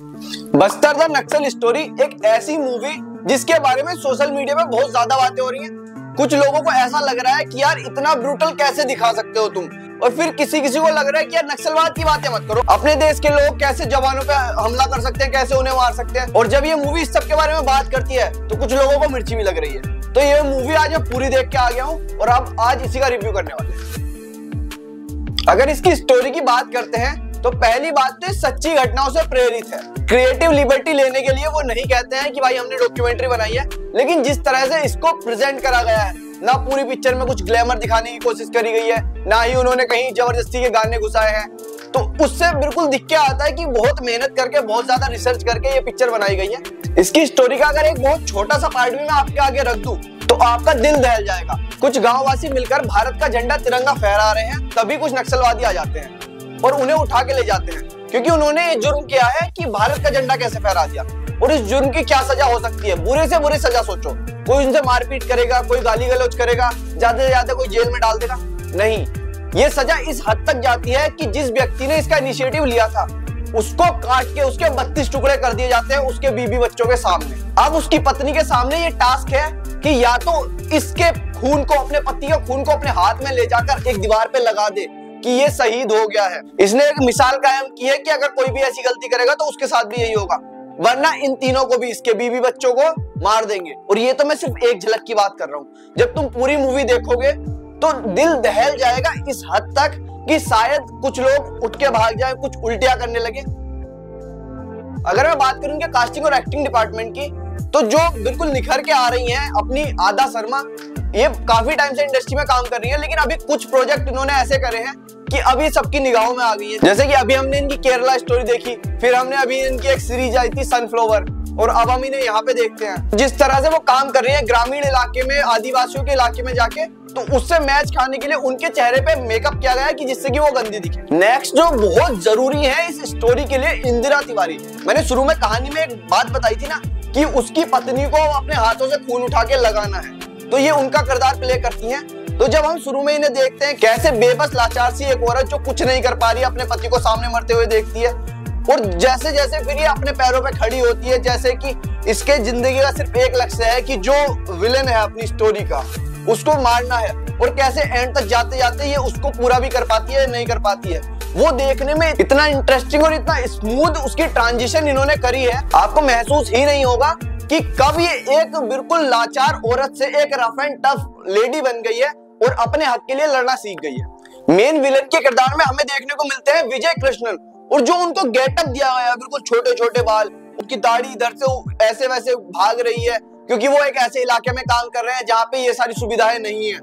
Bastar the Naxal story एक ऐसी movie जिसके बारे में सोशल मीडिया में बहुत ज्यादा बातें हो रही हैं। कुछ लोगों को ऐसा लग रहा है कि यार इतना ब्रूटल कैसे दिखा सकते हो तुम, और फिर किसी किसी को लग रहा है कि यार नक्सलवाद की बातें मत करो, अपने देश के लोग कैसे जवानों पे हमला कर सकते हैं, कैसे उन्हें मार सकते हैं। और जब ये मूवी इस सब के बारे में बात करती है तो कुछ लोगों को मिर्ची भी लग रही है। तो ये मूवी आज मैं पूरी देख के आ गया हूँ और अब आज इसी का रिव्यू करने वाले हैं। अगर इसकी स्टोरी की बात करते हैं तो पहली बात तो सच्ची घटनाओं से प्रेरित है। क्रिएटिव लिबर्टी लेने के लिए वो नहीं कहते हैं कि भाई हमने डॉक्यूमेंट्री बनाई है, लेकिन जिस तरह से इसको प्रेजेंट करा गया है, ना पूरी पिक्चर में कुछ ग्लैमर दिखाने की कोशिश करी गई है, ना ही उन्होंने कहीं जबरदस्ती के गाने घुसाए हैं, तो उससे बिल्कुल दिख के आता है कि बहुत मेहनत करके, बहुत ज्यादा रिसर्च करके ये पिक्चर बनाई गई है। इसकी स्टोरी का अगर एक बहुत छोटा सा पार्ट भी मैं आपके आगे रख दूं तो आपका दिल दहल जाएगा। कुछ गांववासी मिलकर भारत का झंडा तिरंगा फहरा रहे हैं, तभी कुछ नक्सलवादी आ जाते हैं और उन्हें उठा के ले जाते हैं, क्योंकि उन्होंने ये जुर्म किया है कि भारत का झंडा कैसे फहरा दिया। और इस जुर्म की क्या सजा हो सकती है, बुरे से बुरे सजा सोचो। कोई उनसे मारपीट करेगा, कोई गाली गलौज करेगा, ज्यादा से ज्यादा कोई जेल में डाल देगा? नहीं, ये सजा इस हद तक जाती है कि जिस व्यक्ति ने इसका इनिशिएटिव लिया था उसको काट के उसके 32 टुकड़े कर दिए जाते हैं उसके बीवी बच्चों के सामने। अब उसकी पत्नी के सामने ये टास्क है कि या तो इसके खून को, अपने पति के खून को अपने हाथ में ले जाकर एक दीवार पे लगा दे कि ये शहीद हो गया है। इसने एक मिसाल कायम की है कि अगर कोई भी ऐसी गलती करेगा तो उसके साथ भी यही होगा, वरना इन तीनों को भी, इसके बीवी बच्चों को मार देंगे। और ये तो मैं सिर्फ एक झलक की बात कर रहा हूँ। जब तुम पूरी मूवी देखोगे तो दिल दहल जाएगा इस हद तक कि शायद कुछ लोग उठ के भाग जाए, कुछ उल्टियां करने लगे। अगर मैं बात करूं कास्टिंग और एक्टिंग डिपार्टमेंट की, तो जो बिल्कुल निखर के आ रही हैं अपनी आदा शर्मा, ये काफी टाइम से इंडस्ट्री में काम कर रही है, लेकिन अभी कुछ प्रोजेक्ट इन्होंने ऐसे करे हैं कि अभी सबकी निगाहों में आ गई है। जैसे कि अभी हमने इनकी केरला स्टोरी देखी, फिर हमने अभी इनकी एक सीरीज आई थी सनफ्लावर, और अब हम इन्हें यहाँ पे देखते हैं। जिस तरह से वो काम कर रही है ग्रामीण इलाके में, आदिवासियों के इलाके में जाके, तो उससे मैच खाने के लिए उनके चेहरे पे मेकअप किया गया है कि जिससे कि वो गंदी दिखे। नेक्स्ट जो बहुत जरूरी है इस स्टोरी के लिए, इंदिरा तिवारी। मैंने शुरू में कहानी में एक बात बताई थी ना कि उसकी पत्नी को अपने हाथों से खून उठा के लगाना है, तो ये उनका किरदार प्ले करती हैं। तो जब हम शुरू में इन्हें देखते हैं कैसे बेबस लाचार सी एक औरत जो कुछ नहीं कर पा रही, अपने पति को सामने मरते हुए देखती है, और जैसे जैसे फिर ये अपने पैरों पे खड़ी होती है, जैसे कि इसके जिंदगी का सिर्फ एक लक्ष्य है कि जो विलेन है अपनी स्टोरी का उसको मारना है, और कैसे एंड तक जाते जाते ये उसको पूरा भी कर पाती है, नहीं कर पाती है। वो देखने में इतना इंटरेस्टिंग और इतना स्मूथ उसकी ट्रांजिशन इन्होंने करी है, आपको महसूस ही नहीं होगा कि कब ये एक बिल्कुल लाचार औरत से एक रफ एंड टफ लेडी बन गई है और अपने हक के लिए लड़ना सीख गई है। मेन विलेन के किरदार में हमें देखने को मिलते हैं विजय कृष्णन, और जो उनको गेटअप दिया गया है, बिल्कुल छोटे छोटे बाल, उनकी दाढ़ी इधर से ऐसे वैसे भाग रही है, क्योंकि वो एक ऐसे इलाके में काम कर रहे हैं जहाँ पे ये सारी सुविधाएं नहीं है।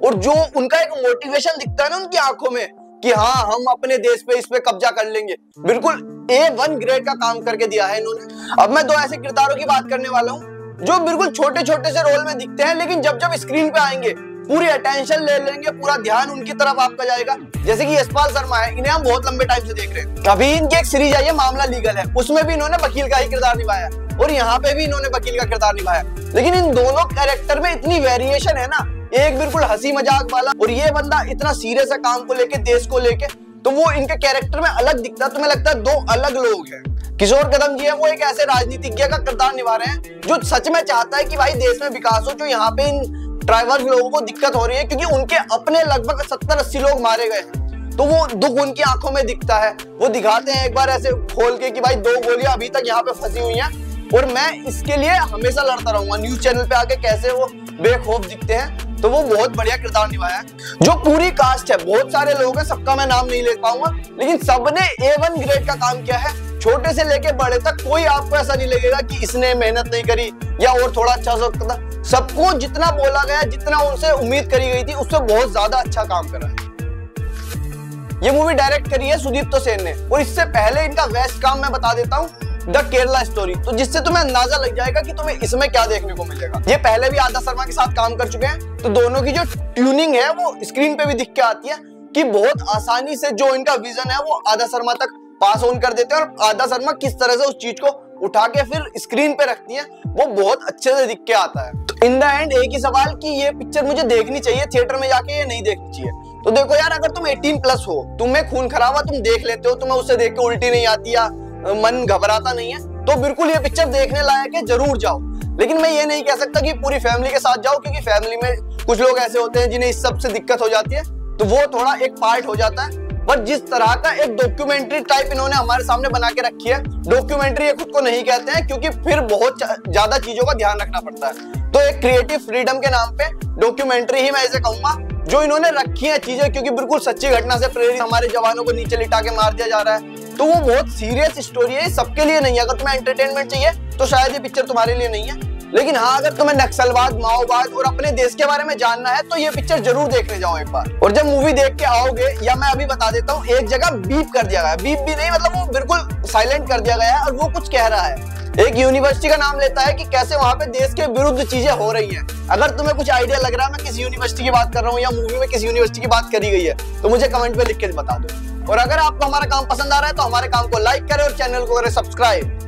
और जो उनका एक मोटिवेशन दिखता है ना उनकी आंखों में कि हाँ हम अपने देश पे इस पे कब्जा कर लेंगे, बिल्कुल A1 ग्रेड का काम करके दिया है इन्होंने। अब मैं दो ऐसे किरदारों की बात करने वाला हूँ जो बिल्कुल छोटे छोटे से रोल में दिखते हैं, लेकिन जब जब स्क्रीन पे आएंगे पूरी अटेंशन ले लेंगे, पूरा ध्यान उनकी तरफ आपका जाएगा। जैसे कि यशपाल शर्मा है, इन्हें हम बहुत लंबे टाइम से देख रहे हैं। अभी इनकी एक सीरीज आई है मामला लीगल है, उसमें भी इन्होंने वकील का ही किरदार निभाया, और यहाँ पे भी इन्होंने वकील का किरदार निभाया। लेकिन इन दोनों कैरेक्टर में इतनी वेरिएशन है ना, एक बिल्कुल हंसी मजाक वाला और ये बंदा इतना सीरियस है काम को लेके, देश को लेके, तो वो इनके कैरेक्टर में अलग दिखता है। तुम्हें लगता है दो अलग लोग हैं। किशोर कदम जी है, वो एक ऐसे राजनीतिज्ञ का किरदार निभा रहे हैं जो सच में चाहता है कि भाई देश में विकास हो, जो यहाँ पे इन ट्राइबल लोगों को दिक्कत हो रही है, क्योंकि उनके अपने लगभग 70-80 लोग मारे गए हैं, तो वो दुख उनकी आंखों में दिखता है। वो दिखाते हैं एक बार ऐसे खोल के कि भाई 2 गोलियां अभी तक यहाँ पे फंसी हुई हैं और मैं इसके लिए हमेशा लड़ता रहूंगा। न्यूज चैनल पे आके कैसे वो बेखौफ दिखते हैं, तो वो बहुत बढ़िया किरदार निभाया है। जो पूरी कास्ट है, बहुत सारे लोग हैं, सबका मैं नाम नहीं ले पाऊंगा, लेकिन सबने A1 ग्रेड का काम किया है। छोटे से लेके बड़े तक कोई आपको ऐसा नहीं लगेगा कि इसने मेहनत नहीं करी या और थोड़ा अच्छा सकता था। सबको जितना बोला गया, जितना उनसे उम्मीद करी गई थी, उससे बहुत ज्यादा अच्छा काम करा है। ये मूवी डायरेक्ट करी है सुदीप्तो सेन ने, और इससे पहले इनका बेस्ट काम मैं बता देता हूँ, द केरला स्टोरी, तो जिससे तुम्हें अंदाजा लग जाएगा कि तुम्हें इसमें क्या देखने को मिलेगा। ये पहले भी आदा शर्मा के साथ काम कर चुके हैं, तो दोनों की जो ट्यूनिंग है वो स्क्रीन पे भी दिख के आती है कि बहुत आसानी से जो इनका विजन है वो आदा शर्मा तक पास ऑन कर देते हैं, और आदा शर्मा किस तरह से उस चीज को उठा के फिर स्क्रीन पे रखती है वो बहुत अच्छे से दिख के आता है। तो इन द एंड एक ही सवाल कि ये पिक्चर मुझे देखनी चाहिए थिएटर में जाके या नहीं देखनी चाहिए। तो देखो यार, अगर तुम 18+ हो, तुम्हें खून खराबा तुम देख लेते हो, तुम्हें उससे देख के उल्टी नहीं आती या मन घबराता नहीं है, तो बिल्कुल ये पिक्चर देखने लायक है, जरूर जाओ। लेकिन मैं ये नहीं कह सकता कि पूरी फैमिली के साथ जाओ, क्योंकि फैमिली में कुछ लोग ऐसे होते हैं जिन्हें इस सब से दिक्कत हो जाती है, तो वो थोड़ा एक पार्ट हो जाता है। बट जिस तरह का एक डॉक्यूमेंट्री टाइप इन्होंने हमारे सामने बना के रखी है, डॉक्यूमेंट्री ये खुद को नहीं कहते हैं, क्योंकि फिर बहुत ज्यादा चीजों का ध्यान रखना पड़ता है। तो एक क्रिएटिव फ्रीडम के नाम पे डॉक्यूमेंट्री ही मैं इसे कहूंगा, जो इन्होंने रखी है चीजें, क्योंकि बिल्कुल सच्ची घटना से प्रेरित हमारे जवानों को नीचे लिटा के मार दिया जा रहा है, तो वो बहुत सीरियस स्टोरी है, सबके लिए नहीं है। अगर तुम्हें एंटरटेनमेंट चाहिए तो शायद ये पिक्चर तुम्हारे लिए नहीं है। लेकिन हाँ, अगर तुम्हें नक्सलवाद, माओवाद और अपने देश के बारे में जानना है तो ये पिक्चर जरूर देखने जाओ एक बार। और जब मूवी देख के आओगे, या मैं अभी बता देता हूँ, एक जगह बीप कर दिया गया है, बीप भी नहीं, मतलब वो बिल्कुल साइलेंट कर दिया गया है और वो कुछ कह रहा है, एक यूनिवर्सिटी का नाम लेता है कि कैसे वहां पे देश के विरुद्ध चीजें हो रही हैं। अगर तुम्हें कुछ आइडिया लग रहा है मैं किस यूनिवर्सिटी की बात कर रहा हूँ या मूवी में किस यूनिवर्सिटी की बात करी गई है, तो मुझे कमेंट में लिख के बता दो। और अगर आपको हमारा काम पसंद आ रहा है तो हमारे काम को लाइक करें और चैनल को करें सब्सक्राइब।